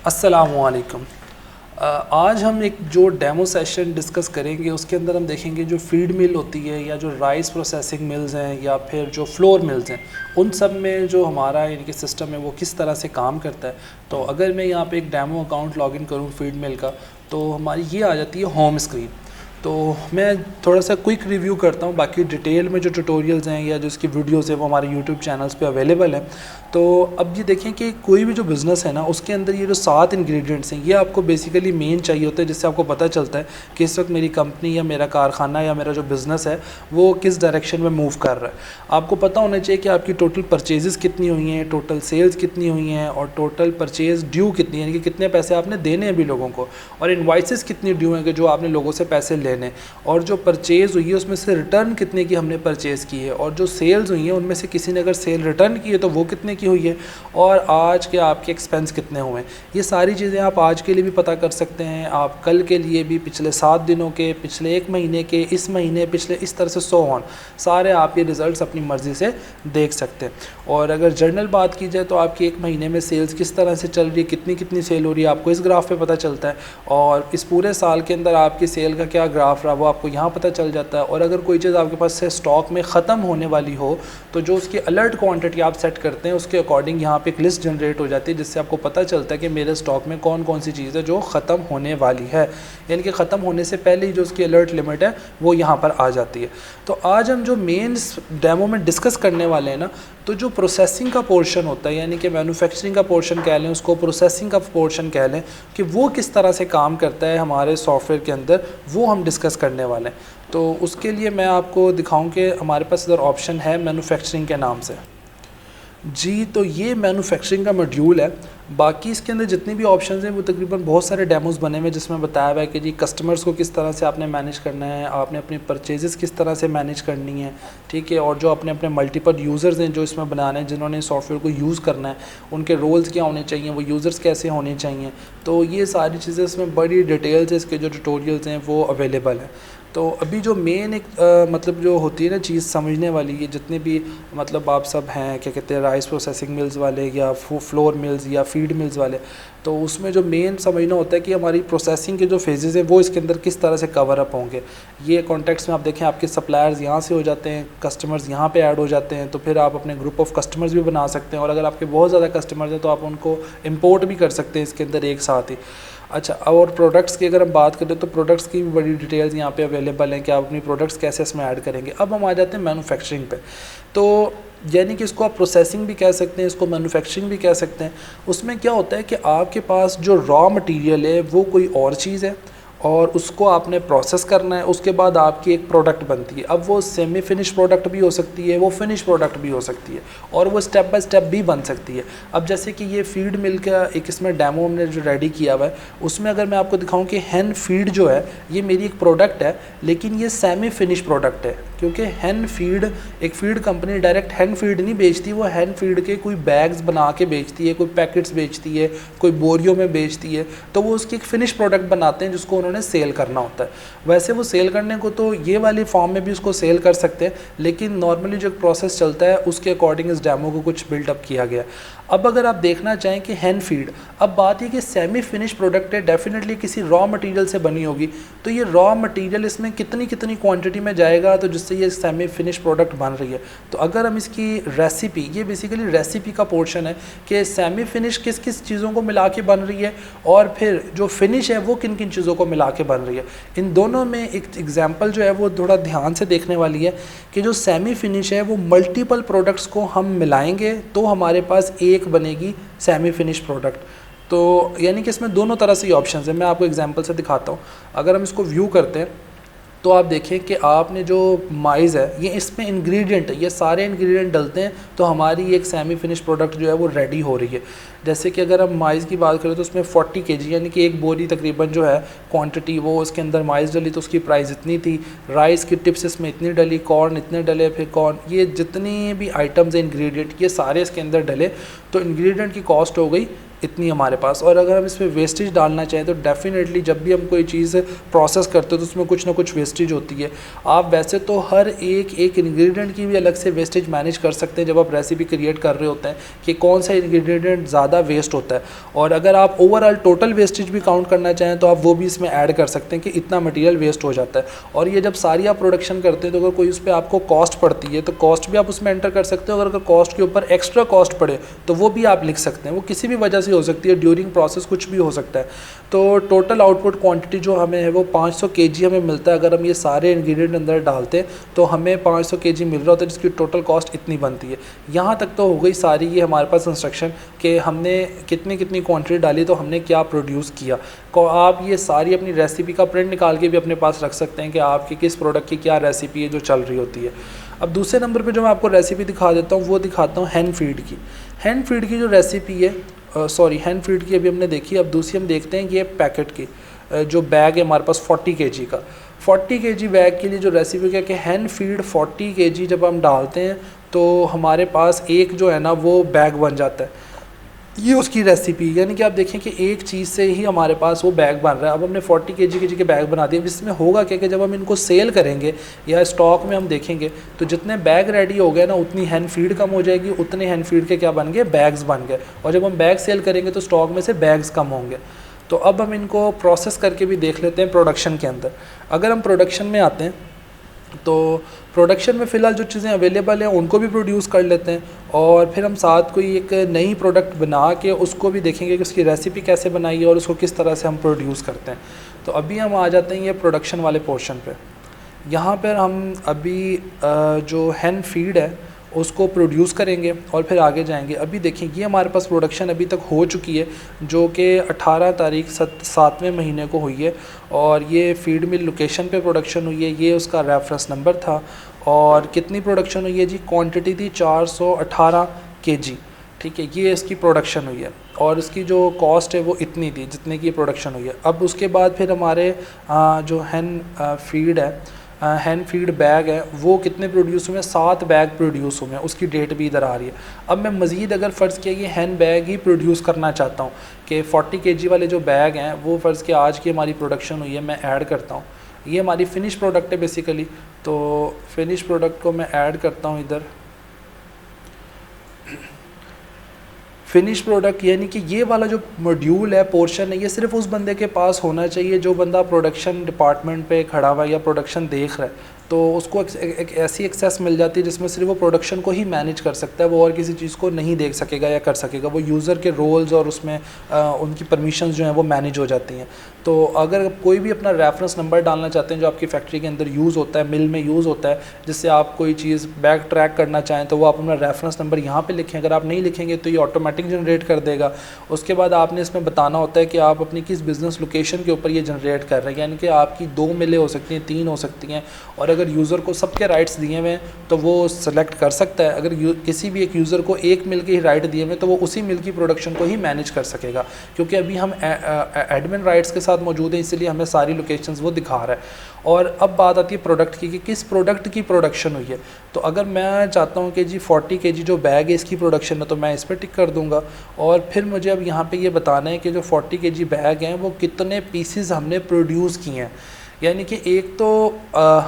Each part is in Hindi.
अस्सलामुअलैकुम। आज हम एक जो डेमो सेशन डिस्कस करेंगे उसके अंदर हम देखेंगे जो फीड मिल होती है या जो राइस प्रोसेसिंग मिल्स हैं या फिर जो फ्लोर मिल्स हैं, उन सब में जो हमारा इनके सिस्टम है वो किस तरह से काम करता है। तो अगर मैं यहाँ पे एक डेमो अकाउंट लॉगिन करूँ फीड मिल का, तो हमारी ये आ जाती है होम स्क्रीन। तो मैं थोड़ा सा क्विक रिव्यू करता हूँ, बाकी डिटेल में जो ट्यूटोरियल्स हैं या जो इसकी वीडियोज़ हैं वो हमारे यूट्यूब चैनल्स पे अवेलेबल हैं। तो अब ये देखें कि कोई भी जो बिज़नेस है ना, उसके अंदर ये जो 7 इंग्रेडिएंट्स हैं ये आपको बेसिकली मेन चाहिए होता है, जिससे आपको पता चलता है कि इस वक्त मेरी कंपनी या मेरा कारखाना या मेरा जो बिज़नेस है वो किस डायरेक्शन में मूव कर रहा है। आपको पता होना चाहिए कि आपकी टोटल परचेजेस कितनी हुई हैं, टोटल सेल्स कितनी हुई हैं और टोटल परचेज ड्यू कितनी है, यानी कि कितने पैसे आपने देने हैं अभी लोगों को, और इनवाइसेस कितनी ड्यू हैं कि जो आपने लोगों से पैसे लेने, और जो परचेज़ हुई है उसमें से रिटर्न कितने की हमने परचेज़ की है, और जो सेल्स हुई हैं उनमें से किसी ने अगर सेल रिटर्न की है तो वो कितने की हुई है, और आज के आपके एक्सपेंस कितने हुए हैं। ये सारी चीज़ें आप आज के लिए भी पता कर सकते हैं, आप कल के लिए भी, पिछले 7 दिनों के, पिछले 1 महीने के, इस महीने पिछले, इस तरह से सो ऑन सारे आप ये रिज़ल्ट्स अपनी मर्ज़ी से देख सकते हैं। और अगर जर्नल बात की जाए तो आपकी 1 महीने में सेल्स किस तरह से चल रही है, कितनी कितनी सेल हो रही है, आपको इस ग्राफ पे पता चलता है, और इस पूरे साल के अंदर आपकी सेल का क्या ग्राफ रहा वो आपको यहाँ पता चल जाता है। और अगर कोई चीज़ आपके पास से स्टॉक में ख़त्म होने वाली हो तो जो उसकी अलर्ट क्वांटिटी आप सेट करते हैं उसके अकॉर्डिंग यहाँ पे एक लिस्ट जनरेट हो जाती है, जिससे आपको पता चलता है कि मेरे स्टॉक में कौन कौन सी चीज़ है जो ख़त्म होने वाली है, यानी कि ख़त्म होने से पहले ही जो उसकी अलर्ट लिमिट है वो यहाँ पर आ जाती है। तो आज हम जो मेन डेमो में डिस्कस करने वाले हैं ना, तो जो प्रोसेसिंग का पोर्शन होता है, यानी कि मैन्युफैक्चरिंग का पोर्शन कह लें उसको, प्रोसेसिंग का पोर्शन कह लें, कि वो किस तरह से काम करता है हमारे सॉफ्टवेयर के अंदर, वो हम डिस्कस करने वाले हैं। तो उसके लिए मैं आपको दिखाऊं कि हमारे पास इधर ऑप्शन है मैन्युफैक्चरिंग के नाम से जी। तो ये मैन्युफैक्चरिंग का मॉड्यूल है। बाकी इसके अंदर जितनी भी ऑप्शंस हैं वो तकरीबन बहुत सारे डेमोज़ बने हुए हैं जिसमें बताया हुआ है कि जी कस्टमर्स को किस तरह से आपने मैनेज करना है, आपने अपनी परचेजेस किस तरह से मैनेज करनी है, ठीक है, और जो अपने अपने मल्टीपल यूज़र्स हैं जो इसमें बनाने हैं, जिन्होंने सॉफ्टवेयर को यूज़ करना है, उनके रोल्स क्या होने चाहिए, वो यूज़र्स कैसे होने चाहिए। तो ये सारी चीज़ें इसमें बड़ी डिटेल से इसके जो ट्यूटोरियल्स हैं वो अवेलेबल हैं। तो अभी जो मेन एक मतलब जो होती है ना चीज़ समझने वाली, ये जितने भी मतलब आप सब हैं क्या कहते हैं राइस प्रोसेसिंग मिल्स वाले या फ्लोर मिल्स या फीड मिल्स वाले, तो उसमें जो मेन समझना होता है कि हमारी प्रोसेसिंग के जो फेजेज़ हैं वो इसके अंदर किस तरह से कवर अप होंगे। ये कॉन्टेक्स्ट में आप देखें आपके सप्लायर्स यहाँ से हो जाते हैं, कस्टमर्स यहाँ पे ऐड हो जाते हैं, तो फिर आप अपने ग्रुप ऑफ कस्टमर्स भी बना सकते हैं, और अगर आपके बहुत ज़्यादा कस्टमर्स हैं तो आप उनको इम्पोर्ट भी कर सकते हैं इसके अंदर एक साथ ही। अच्छा, और प्रोडक्ट्स की अगर हम बात करें तो प्रोडक्ट्स की भी बड़ी डिटेल्स यहाँ पे अवेलेबल हैं कि आप अपनी प्रोडक्ट्स कैसे इसमें ऐड करेंगे। अब हम आ जाते हैं मैन्युफैक्चरिंग पे। तो यानी कि इसको आप प्रोसेसिंग भी कह सकते हैं, इसको मैन्युफैक्चरिंग भी कह सकते हैं। उसमें क्या होता है कि आपके पास जो रॉ मटेरियल है वो कोई और चीज़ है और उसको आपने प्रोसेस करना है, उसके बाद आपकी एक प्रोडक्ट बनती है। अब वो सेमी फिनिश प्रोडक्ट भी हो सकती है, वो फिनिश प्रोडक्ट भी हो सकती है, और वो स्टेप बाय स्टेप भी बन सकती है। अब जैसे कि ये फीड मिल का एक इसमें डेमो हमने जो रेडी किया हुआ है, उसमें अगर मैं आपको दिखाऊं कि हैन फीड जो है ये मेरी एक प्रोडक्ट है, लेकिन ये सेमी फिनिश प्रोडक्ट है, क्योंकि हैन फीड एक फीड कंपनी डायरेक्ट हैन फीड नहीं बेचती, वो हैन फीड के कोई बैग्स बना के बेचती है, कोई पैकेट्स बेचती है, कोई बोरियों में बेचती है, तो वो उसकी एक फिनिश प्रोडक्ट बनाते हैं जिसको उन्होंने सेल करना होता है। वैसे वो सेल करने को तो ये वाली फॉर्म में भी उसको सेल कर सकते हैं, लेकिन नॉर्मली जो प्रोसेस चलता है उसके अकॉर्डिंग इस डेमो को कुछ बिल्डअप किया गया। अब अगर आप देखना चाहें कि हैंड फीड, अब बात ये कि सेमी फिनिश प्रोडक्ट है, डेफिनेटली किसी रॉ मटेरियल से बनी होगी, तो ये रॉ मटेरियल इसमें कितनी कितनी क्वांटिटी में जाएगा तो जिससे ये सेमी फिनिश प्रोडक्ट बन रही है। तो अगर हम इसकी रेसिपी, ये बेसिकली रेसिपी का पोर्शन है कि सेमी फिनिश किस किस चीज़ों को मिला के बन रही है और फिर जो फिनिश है वो किन किन चीज़ों को मिला के बन रही है। इन दोनों में एक एग्जाम्पल जो है वो थोड़ा ध्यान से देखने वाली है कि जो सेमी फिनिश है वो मल्टीपल प्रोडक्ट्स को हम मिलाएंगे तो हमारे पास एक बनेगी सेमी फिनिश प्रोडक्ट। तो यानी कि इसमें दोनों तरह से ऑप्शन है, मैं आपको एग्जांपल से दिखाता हूँ। अगर हम इसको व्यू करते हैं तो आप देखें कि आपने जो माइज़ है ये इसमें इंग्रेडिएंट है, ये सारे इंग्रेडिएंट डलते हैं तो हमारी एक सेमी फिनिश प्रोडक्ट जो है वो रेडी हो रही है। जैसे कि अगर हम माइज़ की बात करें तो उसमें 40 kg यानी कि एक बोरी तकरीबन जो है क्वांटिटी वो उसके अंदर माइज़ डली तो उसकी प्राइस इतनी थी, राइस की टिप्स इसमें इतनी डली, कॉर्न इतने डले, फिर कॉर्न, ये जितनी भी आइटम्स हैं इंग्रेडिएंट ये सारे इसके अंदर डले, तो इंग्रेडिएंट की कॉस्ट हो गई इतनी हमारे पास। और अगर हम इसमें वेस्टेज डालना चाहें तो डेफिनेटली जब भी हम कोई चीज़ प्रोसेस करते हो तो उसमें कुछ ना कुछ वेस्टेज होती है। आप वैसे तो हर एक इंग्रेडिएंट की भी अलग से वेस्टेज मैनेज कर सकते हैं जब आप रेसिपी क्रिएट कर रहे होते हैं कि कौन सा इंग्रेडिएंट ज़्यादा वेस्ट होता है। और अगर आप ओवरऑल टोटल वेस्टेज भी काउंट करना चाहें तो आप वो भी इसमें ऐड कर सकते हैं कि इतना मटेरियल वेस्ट हो जाता है। और ये जब सारी आप प्रोडक्शन करते हैं तो अगर कोई उस पर आपको कॉस्ट पड़ती है तो कॉस्ट भी आप उसमें एंटर कर सकते हो। अगर कॉस्ट के ऊपर एक्स्ट्रा कॉस्ट पड़े तो वो भी आप लिख सकते हैं, वो किसी भी वजह से हो सकती है, ड्यूरिंग प्रोसेस कुछ भी हो सकता है। तो टोटल आउटपुट क्वांटिटी जो हमें है वो 500 kg हमें मिलता है। अगर हम ये सारे इंग्रेडिएंट अंदर डालते हैं तो हमें 500 kg मिल रहा होता है, जिसकी टोटल कॉस्ट इतनी बनती है। यहाँ तक तो हो गई सारी ये हमारे पास इंस्ट्रक्शन कि हमने कितनी कितनी क्वांटिटी डाली तो हमने क्या प्रोड्यूस किया। आप ये सारी अपनी रेसिपी का प्रिंट निकाल के भी अपने पास रख सकते हैं कि आपकी किस प्रोडक्ट की क्या रेसिपी है जो चल रही होती है। अब दूसरे नंबर पे जो मैं आपको रेसिपी दिखा देता हूँ वो दिखाता हूँ हैंड फीड की। हैंड फीड की जो रेसिपी है, हैंड फीड की अभी हमने देखी। अब दूसरी हम देखते हैं कि ये पैकेट की जो बैग है हमारे पास 40 kg का, 40 kg बैग के लिए जो रेसिपी क्या कि हैंड फीड 40 kg जब हम डालते हैं तो हमारे पास एक जो है ना वो बैग बन जाता है। ये उसकी रेसिपी, यानी कि आप देखें कि एक चीज़ से ही हमारे पास वो बैग बन रहा है। अब हमने 40 kg के बैग बना दिए। इसमें होगा क्या कि जब हम इनको सेल करेंगे या स्टॉक में हम देखेंगे तो जितने बैग रेडी हो गए ना उतनी हैंड फीड कम हो जाएगी, उतने हैंड फीड के क्या बन गए, बैग्स बन गए। और जब हम बैग सेल करेंगे तो स्टॉक में से बैग्स कम होंगे। तो अब हम इनको प्रोसेस करके भी देख लेते हैं प्रोडक्शन के अंदर। अगर हम प्रोडक्शन में आते हैं तो प्रोडक्शन में फ़िलहाल जो चीज़ें अवेलेबल हैं उनको भी प्रोड्यूस कर लेते हैं और फिर हम साथ कोई एक नई प्रोडक्ट बना के उसको भी देखेंगे कि उसकी रेसिपी कैसे बनाई है और उसको किस तरह से हम प्रोड्यूस करते हैं। तो अभी हम आ जाते हैं ये प्रोडक्शन वाले पोर्शन पे। यहाँ पर हम अभी जो हैंड फीड है उसको प्रोड्यूस करेंगे और फिर आगे जाएंगे। अभी देखें ये हमारे पास प्रोडक्शन अभी तक हो चुकी है जो कि 18 तारीख 7वें महीने को हुई है और ये फीड मिल लोकेशन पे प्रोडक्शन हुई है। ये उसका रेफरेंस नंबर था और कितनी प्रोडक्शन हुई है जी, क्वांटिटी थी 418 kg, ठीक है। ये इसकी प्रोडक्शन हुई है और इसकी जो कॉस्ट है वो इतनी थी जितने की प्रोडक्शन हुई है। अब उसके बाद फिर हमारे जो हैंड फीड है, हैंड फीड बैग है वो कितने प्रोड्यूस हुए हैं, 7 बैग प्रोड्यूस हुए हैं। उसकी डेट भी इधर आ रही है। अब मैं मज़ीद अगर फ़र्ज़ किया ये हैंड बैग ही प्रोड्यूस करना चाहता हूँ कि 40 kg वाले जो बैग हैं वो फ़र्ज़ किया आज की हमारी प्रोडक्शन हुई है, मैं ऐड करता हूँ। ये हमारी फ़िनिश प्रोडक्ट है बेसिकली, तो फिनिश प्रोडक्ट को मैं ऐड करता हूँ इधर। फिनिश प्रोडक्ट यानी कि ये वाला जो मॉड्यूल है, पोर्शन है, ये सिर्फ उस बंदे के पास होना चाहिए जो बंदा प्रोडक्शन डिपार्टमेंट पे खड़ा हुआ है या प्रोडक्शन देख रहा है। तो उसको एक ऐसी एक्सेस मिल जाती है जिसमें सिर्फ वो प्रोडक्शन को ही मैनेज कर सकता है, वो और किसी चीज़ को नहीं देख सकेगा या कर सकेगा। वो यूज़र के रोल्स और उसमें उनकी परमिशंस जो हैं वो मैनेज हो जाती हैं। तो अगर कोई भी अपना रेफरेंस नंबर डालना चाहते हैं जो आपकी फैक्ट्री के अंदर यूज़ होता है, मिल में यूज़ होता है, जिससे आप कोई चीज़ बैक ट्रैक करना चाहें तो वो आप अपना रेफरेंस नंबर यहाँ पे लिखें। अगर आप नहीं लिखेंगे तो ये ऑटोमेटिक जनरेट कर देगा। उसके बाद आपने इसमें बताना होता है कि आप अपनी किस बिज़नेस लोकेशन के ऊपर ये जनरेट कर रहे हैं, यानी कि आपकी 2 मिलें हो सकती हैं, 3 हो सकती हैं। और अगर यूज़र को सबके राइट्स दिए हुए हैं तो वो सेलेक्ट कर सकता है। अगर किसी भी एक यूज़र को एक मिल के ही राइट दिए हुए तो वो उसी मिल की प्रोडक्शन को ही मैनेज कर सकेगा, क्योंकि अभी हम एडमिन राइट्स के साथ मौजूद हैं, इसलिए हमें सारी लोकेशंस वो दिखा रहा है। और अब बात आती है प्रोडक्ट की कि किस प्रोडक्ट की प्रोडक्शन हुई है। तो अगर मैं चाहता हूँ कि जी 40 kg जो बैग है इसकी प्रोडक्शन है तो मैं इस पर टिक कर दूँगा। और फिर मुझे अब यहाँ पे ये बताना है कि जो 40 kg बैग हैं वो कितने पीसेस हमने प्रोड्यूस किए हैं। यानी कि एक तो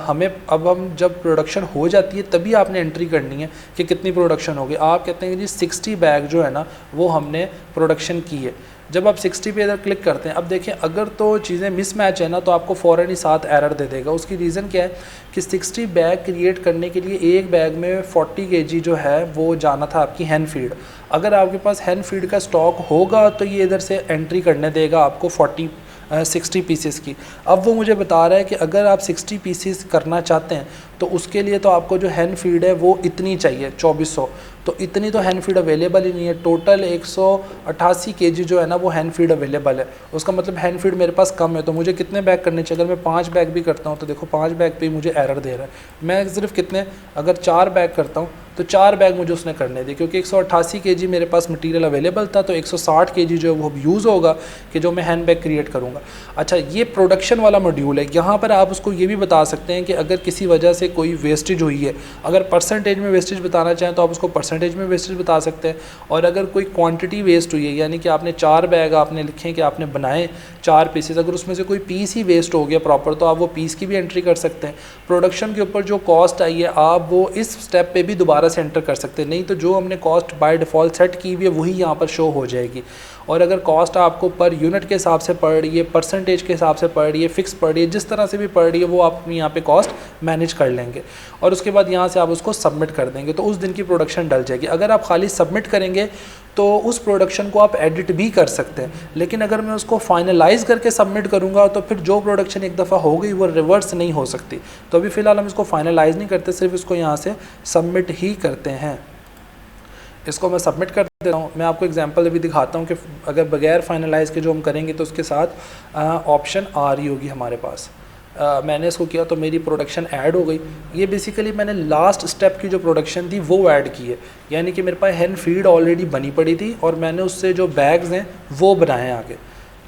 हमें अब हम जब प्रोडक्शन हो जाती है तभी आपने एंट्री करनी है कि कितनी प्रोडक्शन होगी। आप कहते हैं कि जी 60 बैग जो है ना वो हमने प्रोडक्शन की है। जब आप 60 पे इधर क्लिक करते हैं, अब देखें अगर तो चीज़ें मिसमैच है ना तो आपको फ़ौरन ही साथ एरर दे देगा। उसकी रीज़न क्या है कि 60 बैग क्रिएट करने के लिए एक बैग में 40 kg जो है वो जाना था आपकी हैंड फीड। अगर आपके पास हैंड फीड का स्टॉक होगा तो ये इधर से एंट्री करने देगा आपको 60 पीसेस की। अब वो मुझे बता रहा है कि अगर आप 60 पीसेस करना चाहते हैं तो उसके लिए तो आपको जो हैंड फीड है वो इतनी चाहिए 2400। तो इतनी तो हैंड फीड अवेलेबल ही नहीं है। टोटल 188 kg जो है ना वो हैंड फीड अवेलेबल है। उसका मतलब हैंड फीड मेरे पास कम है। तो मुझे कितने बैग करने चाहिए? अगर मैं 5 बैग भी करता हूँ तो देखो 5 बैग पे मुझे एरर दे रहा है। मैं सिर्फ कितने, अगर 4 बैग करता हूँ तो 4 बैग मुझे उसने करने दिए, क्योंकि 188 केजी मेरे पास मटेरियल अवेलेबल था, तो 160 केजी जो है वो यूज़ होगा कि जो मैं हैंड बैग क्रिएट करूँगा। अच्छा, ये प्रोडक्शन वाला मॉड्यूल है। यहाँ पर आप उसको ये भी बता सकते हैं कि अगर किसी वजह से कोई वेस्टेज हुई है, अगर परसेंटेज में वेस्टेज बताना चाहें तो आप उसको परसेंटेज में वेस्टेज बता सकते हैं, और अगर कोई क्वांटिटी वेस्ट हुई है, यानी कि आपने 4 बैग आपने लिखे कि आपने बनाए 4 पीसेस, अगर उसमें से कोई पीस ही वेस्ट हो गया प्रॉपर, तो आप वो पीस की भी एंट्री कर सकते हैं। प्रोडक्शन के ऊपर जो कॉस्ट आई है आप वो इस स्टेप पे भी दोबारा से एंटर कर सकते हैं, नहीं तो जो हमने कॉस्ट बाय डिफ़ॉल्ट सेट की हुई है वही यहाँ पर शो हो जाएगी। और अगर कॉस्ट आपको पर यूनिट के हिसाब से पड़ रही है, परसेंटेज के हिसाब से पड़ रही है, फिक्स पड़ रही है, जिस तरह से भी पड़ रही है वो आप यहाँ पे कॉस्ट मैनेज कर लेंगे, और उसके बाद यहाँ से आप उसको सबमिट कर देंगे, तो उस दिन की प्रोडक्शन डल जाएगी। अगर आप खाली सबमिट करेंगे तो उस प्रोडक्शन को आप एडिट भी कर सकते हैं, लेकिन अगर मैं उसको फाइनलाइज़ करके सबमिट करूँगा तो फिर जो प्रोडक्शन एक दफ़ा हो गई वो रिवर्स नहीं हो सकती। तो अभी फ़िलहाल हम इसको फाइनलाइज़ नहीं करते, सिर्फ इसको यहाँ से सबमिट ही करते हैं। इसको मैं सबमिट कर देता हूँ। मैं आपको एग्जांपल अभी दिखाता हूँ कि अगर बगैर फाइनलाइज़ के जो हम करेंगे तो उसके साथ ऑप्शन आ रही होगी हमारे पास। मैंने इसको किया तो मेरी प्रोडक्शन ऐड हो गई। ये बेसिकली मैंने लास्ट स्टेप की जो प्रोडक्शन थी वो ऐड की है, यानी कि मेरे पास हैंड फीड ऑलरेडी बनी पड़ी थी और मैंने उससे जो बैग्स हैं वो बनाए आगे।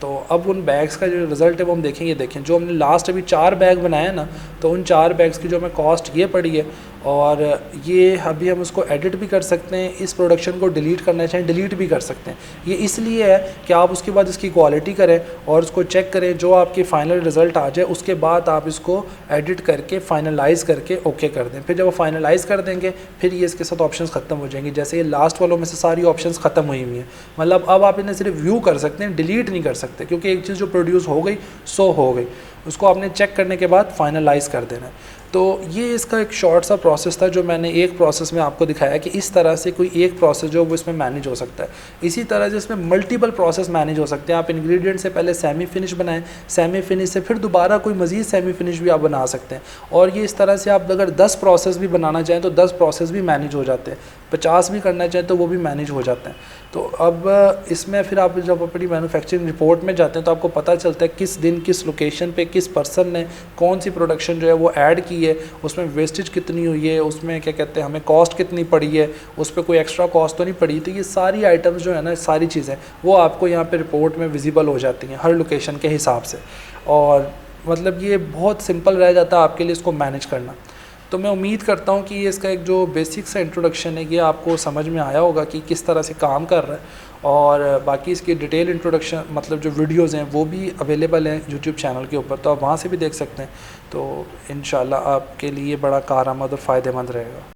तो अब उन बैग्स का जो रिज़ल्ट है वो हम देखेंगे। देखें, जो हमने लास्ट अभी 4 बैग बनाए ना, तो उन 4 बैग्स की जो हमें कॉस्ट ये पड़ी है, और ये अभी हम उसको एडिट भी कर सकते हैं। इस प्रोडक्शन को डिलीट करना चाहें डिलीट भी कर सकते हैं। ये इसलिए है कि आप उसके बाद इसकी क्वालिटी करें और उसको चेक करें, जो आपकी फ़ाइनल रिज़ल्ट आ जाए उसके बाद आप इसको एडिट करके फ़ाइनलाइज़ करके ओके कर दें। फिर जब वो फ़ाइनलाइज़ कर देंगे फिर ये इसके साथ ऑप्शंस ख़त्म हो जाएंगे। जैसे ये लास्ट वालों में से सारी ऑप्शंस ख़त्म हुई हुई हैं, मतलब अब आप इन्हें सिर्फ व्यू कर सकते हैं, डिलीट नहीं कर सकते, क्योंकि एक चीज़ जो प्रोड्यूस हो गई सो हो गई, उसको आपने चेक करने के बाद फाइनलाइज़ कर देना है। तो ये इसका एक शॉर्ट सा प्रोसेस था जो मैंने एक प्रोसेस में आपको दिखाया कि इस तरह से कोई एक प्रोसेस जो वो इसमें मैनेज हो सकता है। इसी तरह से इसमें मल्टीपल प्रोसेस मैनेज हो सकते हैं। आप इंग्रेडिएंट से पहले सेमी फिनिश बनाएं, सेमी फिनिश से फिर दोबारा कोई मज़ीद सेमी फिनिश भी आप बना सकते हैं, और ये इस तरह से आप अगर 10 प्रोसेस भी बनाना चाहें तो 10 प्रोसेस भी मैनेज हो जाते हैं, 50 भी करना चाहें तो वो भी मैनेज हो जाते हैं। तो अब इसमें फिर आप जब अपनी मैन्युफैक्चरिंग रिपोर्ट में जाते हैं तो आपको पता चलता है किस दिन किस लोकेशन पे किस पर्सन ने कौन सी प्रोडक्शन जो है वो ऐड की है, उसमें वेस्टेज कितनी हुई है, उसमें क्या कहते हैं हमें कॉस्ट कितनी पड़ी है, उस पर कोई एक्स्ट्रा कॉस्ट तो नहीं पड़ी। तो ये सारी आइटम्स जो है ना, सारी चीज़ें वो आपको यहाँ पे रिपोर्ट में विजिबल हो जाती हैं हर लोकेशन के हिसाब से, और मतलब ये बहुत सिंपल रह जाता है आपके लिए इसको मैनेज करना। तो मैं उम्मीद करता हूँ कि ये इसका एक जो बेसिक सा इंट्रोडक्शन है ये आपको समझ में आया होगा कि किस तरह से काम कर रहा है, और बाकी इसकी डिटेल इंट्रोडक्शन मतलब जो वीडियोज़ हैं वो भी अवेलेबल हैं यूट्यूब चैनल के ऊपर, तो आप वहाँ से भी देख सकते हैं। तो इंशाल्लाह आपके लिए बड़ा कारआमद और फ़ायदेमंद रहेगा।